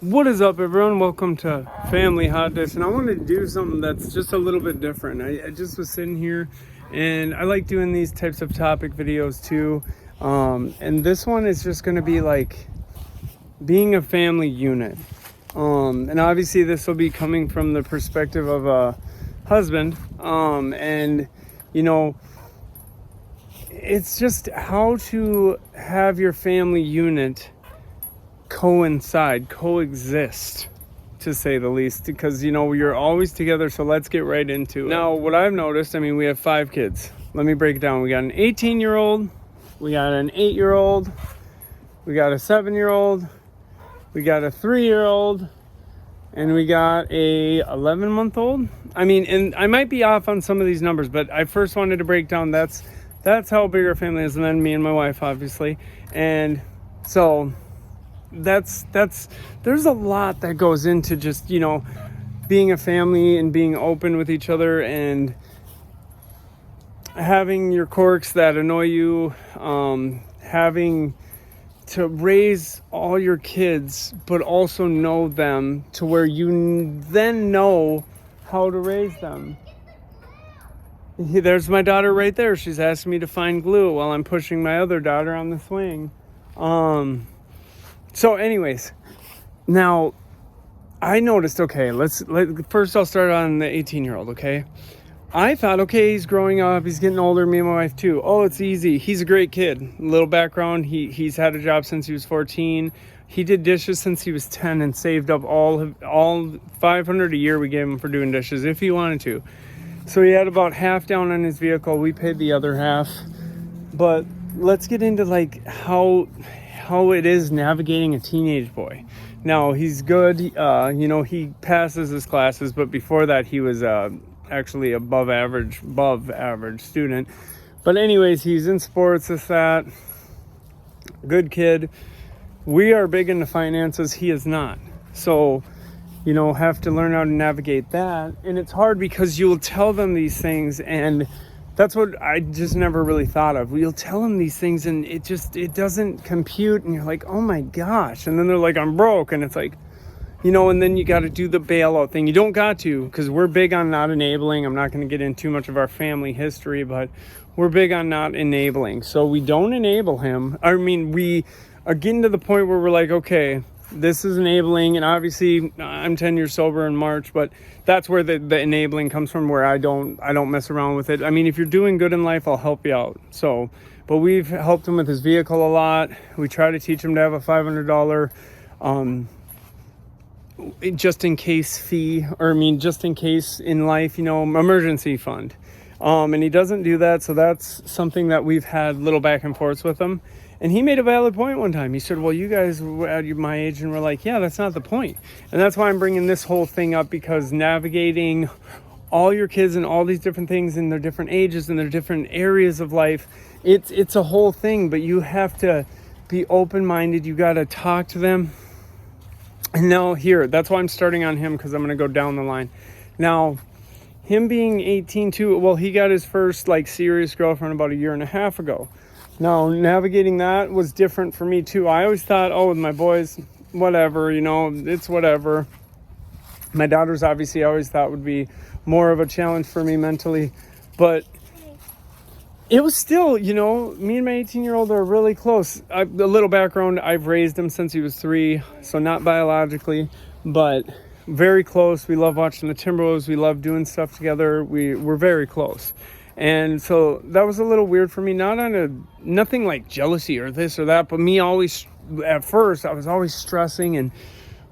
What is up, everyone? Welcome to Family Hot Dish, and I wanted to do something that's just a little bit different. I just was sitting here, and I like doing these types of topic videos too. And this one is just going to be like being a family unit. And obviously, this will be coming from the perspective of a husband. And you know, it's just how to have your family unit coexist, to say the least, because you're always together. So let's get right into it. Now, what I've noticed, we have 5 kids. Let me break it down. We got an 18-year-old, we got an 8-year-old, we got a 7-year-old, we got a 3-year-old, and we got a 11-month-old. And I might be off on some of these numbers, but I first wanted to break down that's how big our family is, and then me and my wife, obviously. And so there's a lot that goes into just being a family and being open with each other and having your quirks that annoy you, having to raise all your kids but also know them to where you then know how to raise them. There's my daughter right there. She's asking me to find glue while I'm pushing my other daughter on the swing. So anyways, now I noticed, first I'll start on the 18-year-old, okay? I thought, okay, he's growing up, he's getting older, me and my wife too. Oh, it's easy. He's a great kid. Little background, he's had a job since he was 14. He did dishes since he was 10 and saved up all $500 a year we gave him for doing dishes if he wanted to. So he had about half down on his vehicle. We paid the other half. But let's get into how it is navigating a teenage boy. Now, he's good. He passes his classes, but before that he was actually above average student. But anyways, he's in sports, that. Good kid. We are big into finances. He is not. So, have to learn how to navigate that. And it's hard because you'll tell them these things, and that's what I just never really thought of. You'll tell them these things and it doesn't compute, and you're like, oh my gosh. And then they're like, I'm broke. And it's like, and then you got to do the bailout thing. You don't got to, because we're big on not enabling. I'm not going to get into too much of our family history, but we're big on not enabling. So we don't enable him. We are getting to the point where we're like, okay, this is enabling. And obviously I'm 10 years sober in March, but that's where the enabling comes from, where I don't mess around with it. If you're doing good in life, I'll help you out. So, but we've helped him with his vehicle a lot. We try to teach him to have a $500 just in case fee, just in case in life, emergency fund. And he doesn't do that. So that's something that we've had little back and forths with him. And he made a valid point one time. He said, well, you guys were at my age. And we're like, yeah, that's not the point. And that's why I'm bringing this whole thing up, because navigating all your kids and all these different things in their different ages and their different areas of life, it's a whole thing. But you have to be open-minded. You got to talk to them. And now that's why I'm starting on him, because I'm going to go down the line. Now, him being 18 too, well, he got his first serious girlfriend about 1.5 years ago. Now, navigating that was different for me too. I always thought, with my boys, whatever, it's whatever. My daughters, obviously, I always thought would be more of a challenge for me mentally. But it was still, me and my 18-year-old are really close. A little background, I've raised him since he was 3, so not biologically, but very close. We love watching the Timberwolves. We love doing stuff together. We're very close. And so that was a little weird for me, nothing like jealousy or this or that, but me always, at first, I was always stressing and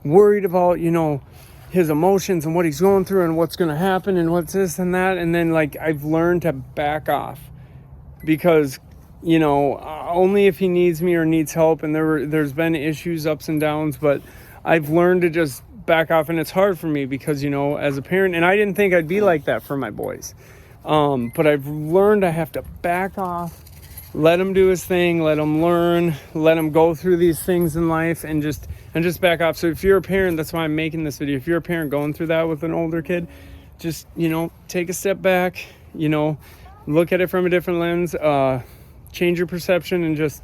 worried about, his emotions and what he's going through and what's going to happen and what's this and that. And then I've learned to back off, because, only if he needs me or needs help. And there's been issues, ups and downs, but I've learned to just back off. And it's hard for me because, as a parent, and I didn't think I'd be like that for my boys. But I've learned I have to back off, let him do his thing, let him learn, let him go through these things in life, and just back off. So if you're a parent, that's why I'm making this video. If you're a parent going through that with an older kid, just, take a step back, look at it from a different lens, change your perception, and just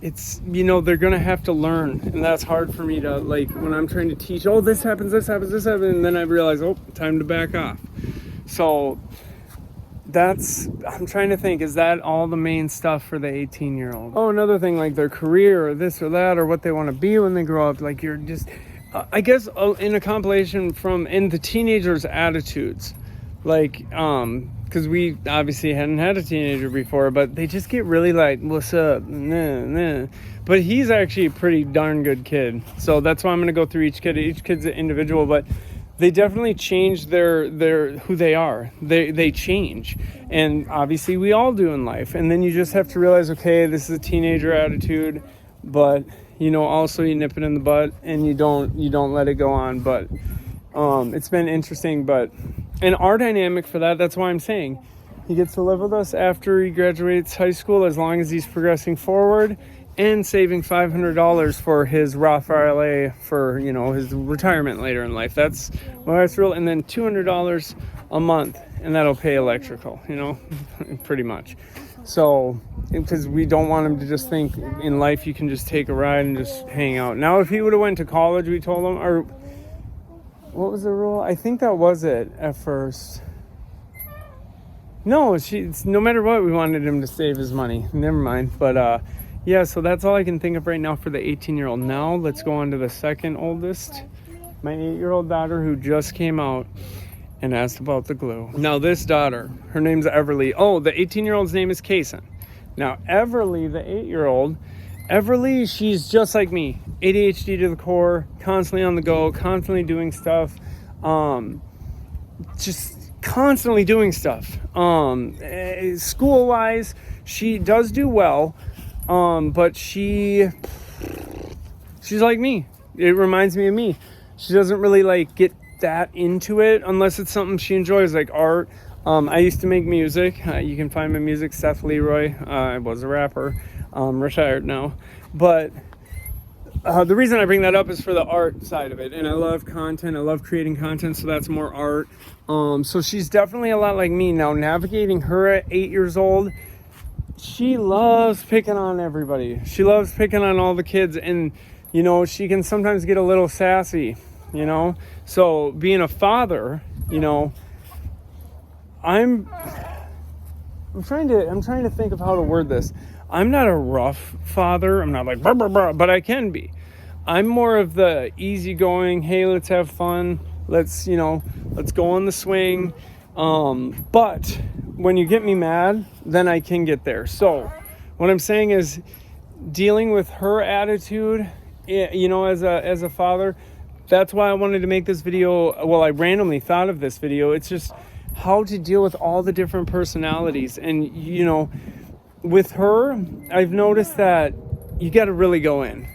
it's, they're gonna have to learn, and that's hard for me to, like, when I'm trying to teach, oh, this happens, and then I realize, oh, time to back off. So I'm trying to think, is that all the main stuff for the 18-year-old? Oh, another thing, like their career or this or that, or what they want to be when they grow up. Like, you're just, I guess, in a compilation in the teenagers' attitudes, like, because we obviously hadn't had a teenager before, but they just get really like, what's up, nah, nah. But he's actually a pretty darn good kid, so that's why I'm going to go through each kid. Each kid's an individual, but they definitely change their who they are. They change, and obviously we all do in life. And then you just have to realize, okay, this is a teenager attitude, but also you nip it in the butt and you don't let it go on. But it's been interesting. And our dynamic for that's why I'm saying he gets to live with us after he graduates high school, as long as he's progressing forward and saving $500 for his Roth IRA for, his retirement later in life. That's real. And then $200 a month, and that'll pay electrical, pretty much. So, because we don't want him to just think in life you can just take a ride and just hang out. Now, if he would have went to college, we told him, or what was the rule? I think that was it at first. No, no matter what, we wanted him to save his money. Never mind. But, yeah, so that's all I can think of right now for the 18-year-old. Now, let's go on to the second oldest, my 8-year-old daughter, who just came out and asked about the glue. Now, this daughter, her name's Everly. Oh, the 18-year-old's name is Kason. Now, Everly, the 8-year-old, Everly, she's just like me. ADHD to the core, constantly on the go, constantly doing stuff. Just constantly doing stuff. School-wise, she does do well. But she's like me. It reminds me of me. She doesn't really like get that into it unless it's something she enjoys, like art. I used to make music. You can find my music, Seth Leroy. I was a rapper, retired now. But the reason I bring that up is for the art side of it. And I love content. I love creating content, so that's more art. So she's definitely a lot like me. Now, navigating her at 8 years old, she loves picking on everybody. She loves picking on all the kids, and she can sometimes get a little sassy, so being a father, I'm trying to think of how to word this. I'm not a rough father. I'm not like blah, blah, blah, but I can be. I'm more of the easygoing, hey, let's have fun, let's go on the swing. But when you get me mad, then I can get there. So what I'm saying is, dealing with her attitude, as a father, that's why I wanted to make this video. Well, I randomly thought of this video. It's just how to deal with all the different personalities. And, with her, I've noticed that you got to really go in,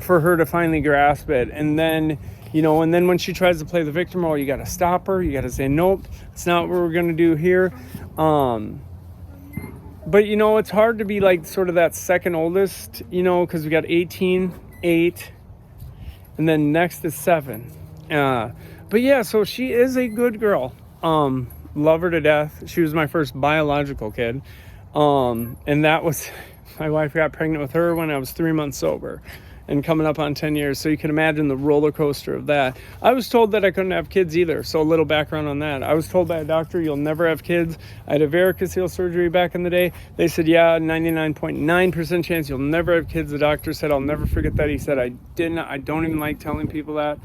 for her to finally grasp it. And then, and then when she tries to play the victim role, you got to stop her. You got to say, nope, it's not what we're going to do here. But, it's hard to be like sort of that second oldest, because we got 18, 8, and then next is 7. But yeah, so she is a good girl. Love her to death. She was my first biological kid. And that was, my wife got pregnant with her when I was 3 months sober and coming up on 10 years. So you can imagine the roller coaster of that. I was told that I couldn't have kids either. So a little background on that. I was told by a doctor, you'll never have kids. I had a varicocele surgery back in the day. They said, yeah, 99.9% chance you'll never have kids. The doctor said, I'll never forget that. He said, I don't even like telling people that.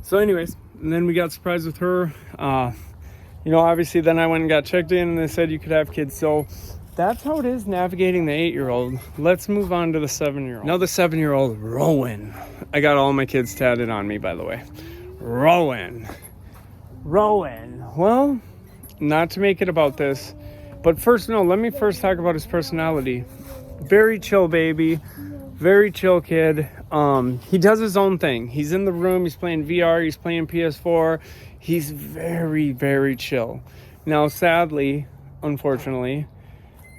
So anyways, and then we got surprised with her. Obviously then I went and got checked in and they said you could have kids. So that's how it is navigating the 8-year-old. Let's move on to the 7-year-old. Now the 7-year-old, Rowan. I got all my kids tatted on me, by the way. Rowan. Well, not to make it about this, but let me first talk about his personality. Very chill baby. Very chill kid. He does his own thing. He's in the room. He's playing VR. He's playing PS4. He's very, very chill. Now, sadly, unfortunately,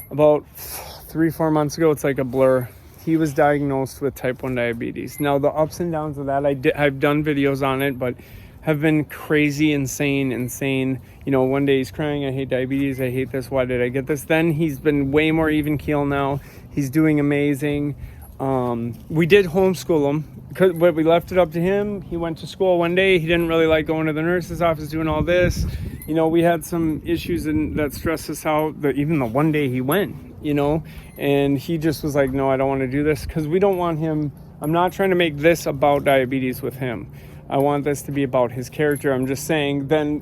about 3-4 months ago, it's like a blur. He was diagnosed with type 1 diabetes. Now, the ups and downs of that, I've done videos on it, but have been crazy, insane. One day he's crying, I hate diabetes, I hate this, why did I get this? Then he's been way more even keel now. He's doing amazing. We did homeschool him because we left it up to him. He went to school one day. He didn't really like going to the nurse's office doing all this. You know, we had some issues that stressed us out. Even the one day he went, you know, and he just was like, no, I don't want to do this because we don't want him. I'm not trying to make this about diabetes with him. I want this to be about his character. I'm just saying then,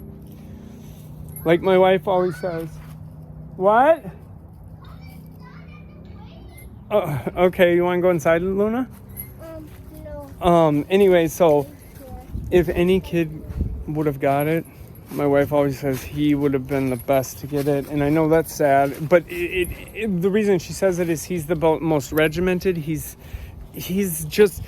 like my wife always says, what? Okay, you want to go inside, Luna? No. Anyway, so if any kid would have got it, my wife always says he would have been the best to get it. And I know that's sad, but the reason she says it is he's the most regimented. He's just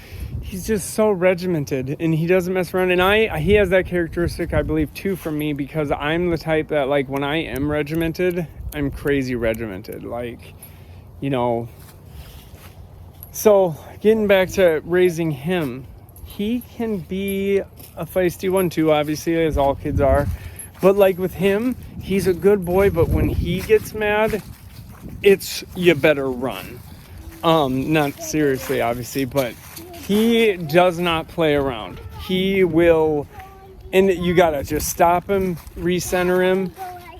so regimented, and he doesn't mess around. And he has that characteristic, I believe, too, from me, because I'm the type that, like, when I am regimented, I'm crazy regimented. Like, you know. So getting back to raising him, he can be a feisty one too, obviously, as all kids are. But like with him, he's a good boy, but when he gets mad, it's you better run. Not seriously, obviously, but he does not play around. He will, and you gotta just stop him, recenter him.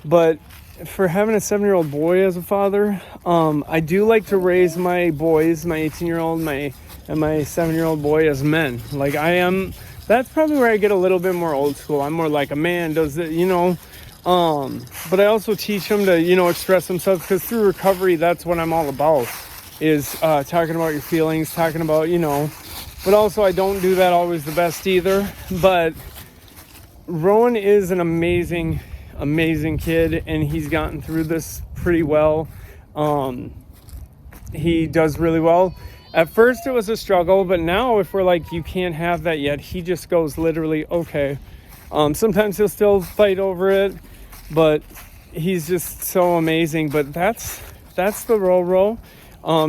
But for having a 7-year-old boy as a father, I do like to raise my boys, my 18-year-old, and my 7-year-old boy, as men. Like I am. That's probably where I get a little bit more old school. I'm more like a man does it, you know. But I also teach them to, you know, express themselves, because through recovery, that's what I'm all about, is talking about your feelings, talking about, you know. But also, I don't do that always the best either. But Rowan is an amazing kid, and he's gotten through this pretty well. He does really well. At first it was a struggle, but now if we're like, you can't have that yet, he just goes literally, okay. Sometimes he'll still fight over it, but he's just so amazing. But that's the Roro.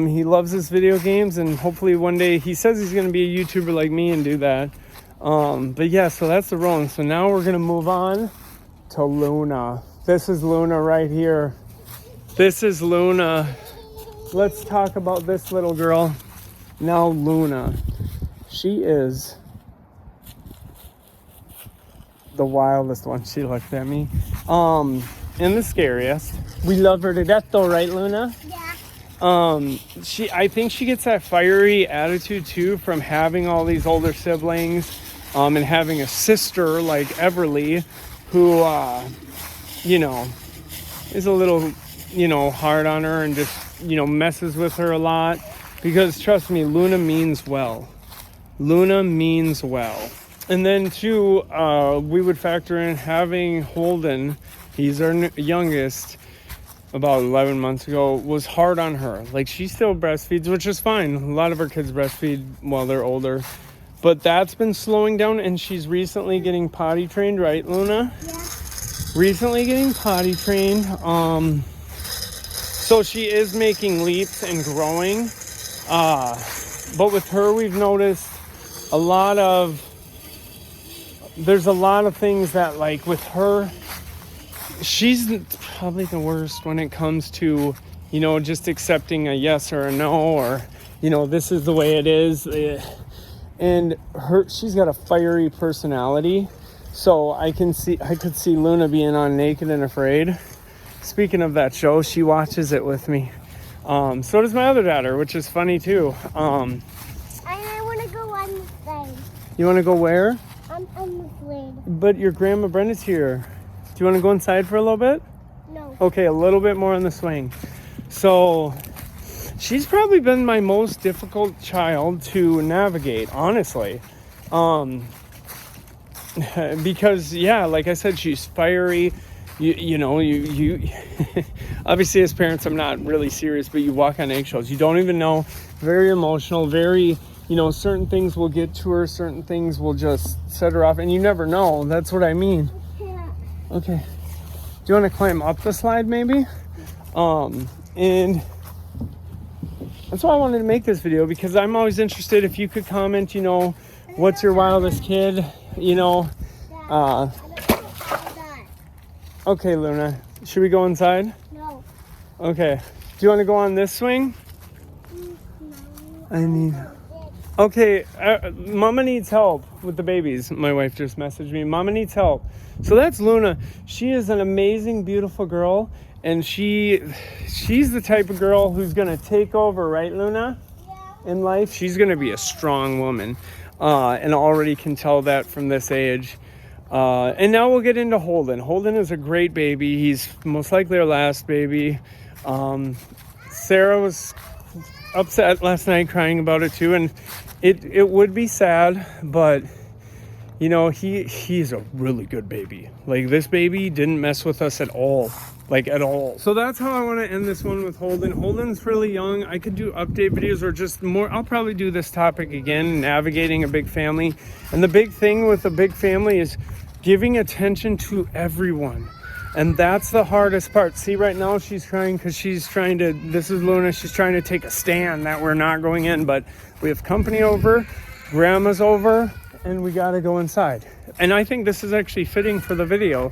He loves his video games, and hopefully one day, he says he's going to be a YouTuber like me and do that. But yeah, so that's the Rowan. So now we're going to move on to Luna. This is Luna right here. This is Luna. Let's talk about this little girl. Now Luna. She is the wildest one. She looked at me. And the scariest. We love her to death though, right, Luna? Yeah. I think she gets that fiery attitude too from having all these older siblings, and having a sister like Everly, who, you know, is a little, you know, hard on her and just, you know, messes with her a lot. Because trust me, Luna means well. Luna means well. And then too, we would factor in having Holden, he's our youngest, about 11 months ago, was hard on her. Like, she still breastfeeds, which is fine. A lot of our kids breastfeed while they're older. But that's been slowing down, and she's recently getting potty trained, right, Luna? Yeah. Recently getting potty trained. So she is making leaps and growing. But with her, we've noticed there's a lot of things that, like, with her, she's probably the worst when it comes to, you know, just accepting a yes or a no, or, you know, this is the way it is. And she's got a fiery personality. So I could see Luna being on Naked and Afraid. Speaking of that show, she watches it with me. So does my other daughter, which is funny too. And I want to go on the slide. You want to go where? On the slide. But your grandma Brenda's here. Do you want to go inside for a little bit? No. Okay, a little bit more on the swing. So she's probably been my most difficult child to navigate, honestly. Because, yeah, like I said, she's fiery. You know, obviously as parents, I'm not really serious, but you walk on eggshells. You don't even know. Very emotional, very, you know, certain things will get to her, certain things will just set her off, and you never know. That's what I mean. Yeah. Okay. Do you want to climb up the slide maybe? And that's why I wanted to make this video, because I'm always interested if you could comment, you know, what's your wildest kid, you know. Okay, Luna, should we go inside? No. Okay. Do you want to go on this swing? No. I need. Okay, Mama needs help with the babies. My wife just messaged me. Mama needs help. So that's Luna. She is an amazing, beautiful girl, and she's the type of girl who's gonna take over, right, Luna? In life, she's gonna be a strong woman, and already can tell that from this age. And now we'll get into Holden. Holden is a great baby. He's most likely our last baby. Sarah was upset last night, crying about it too, and it would be sad, but you know, he's a really good baby. Like, this baby didn't mess with us at all, like at all. So that's how I want to end this one with Holden. Holden's really young. I could do update videos or just more. I'll probably do this topic again, navigating a big family. And the big thing with a big family is giving attention to everyone. And that's the hardest part. See, right now she's crying because she's trying to, this is Luna, she's trying to take a stand that we're not going in, but we have company over, grandma's over, and we gotta go inside. And I think this is actually fitting for the video.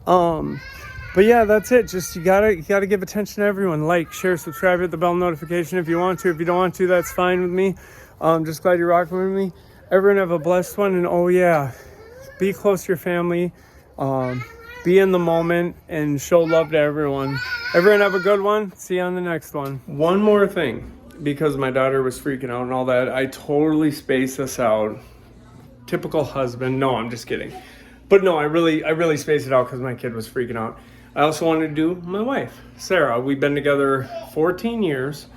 But yeah, that's it. Just you gotta give attention to everyone. Like, share, subscribe, hit the bell notification if you want to. If you don't want to, that's fine with me. Just glad you're rocking with me. Everyone have a blessed one, and oh yeah, be close to your family. Be in the moment and show love to everyone. Everyone have a good one. See you on the next one. One more thing, because my daughter was freaking out and all that, I totally spaced this out. Typical husband. No, I'm just kidding. But no, I really spaced it out because my kid was freaking out. I also wanted to do my wife, Sarah. We've been together 14 years.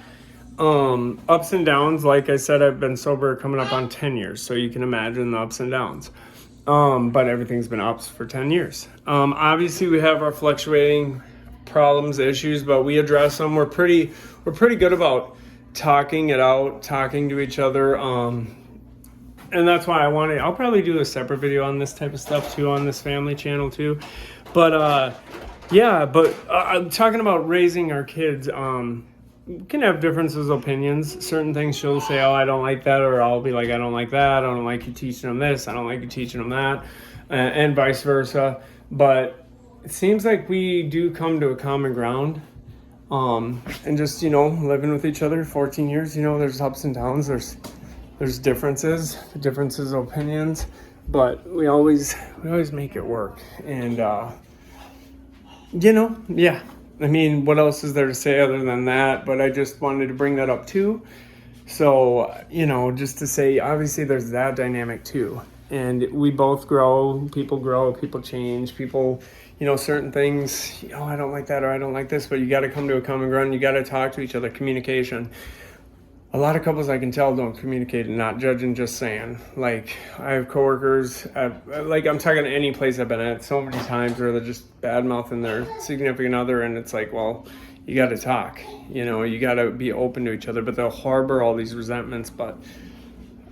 Ups and downs. Like I said, I've been sober coming up on 10 years. So you can imagine the ups and downs. But everything's been ups for 10 years. Obviously we have our fluctuating problems, issues, but we address them. We're pretty good about talking it out, talking to each other. And that's why I'll probably do a separate video on this type of stuff too, on this family channel too. But, I'm talking about raising our kids. We can have differences of opinions. Certain things she'll say, oh, I don't like that, or I'll be like, I don't like that. I don't like you teaching them this. I don't like you teaching them that, and vice versa. But it seems like we do come to a common ground, and just, you know, living with each other 14 years, you know, there's ups and downs. There's differences of opinions, but we always make it work. And, you know, yeah. I mean, what else is there to say other than that? But I just wanted to bring that up too. So, you know, just to say, obviously there's that dynamic too. And we both grow, people change, people, you know, certain things, oh, I don't like that, or I don't like this, but you got to come to a common ground. You got to talk to each other, communication. A lot of couples I can tell don't communicate, and not judging, just saying. Like, I have coworkers, like, I'm talking any place I've been at so many times where they're just bad mouthing their significant other, and it's like, well, you got to talk, you know, you got to be open to each other, but they'll harbor all these resentments. But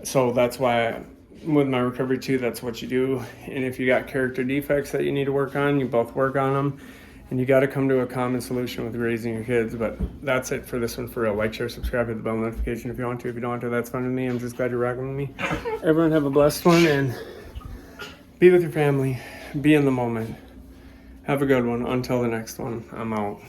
so that's why with my recovery too, that's what you do. And if you got character defects that you need to work on, you both work on them. And you got to come to a common solution with raising your kids. But that's it for this one for real. Like, share, subscribe, hit the bell notification if you want to. If you don't want to, that's fine with me. I'm just glad you're rocking with me. Everyone have a blessed one, and be with your family. Be in the moment. Have a good one. Until the next one, I'm out.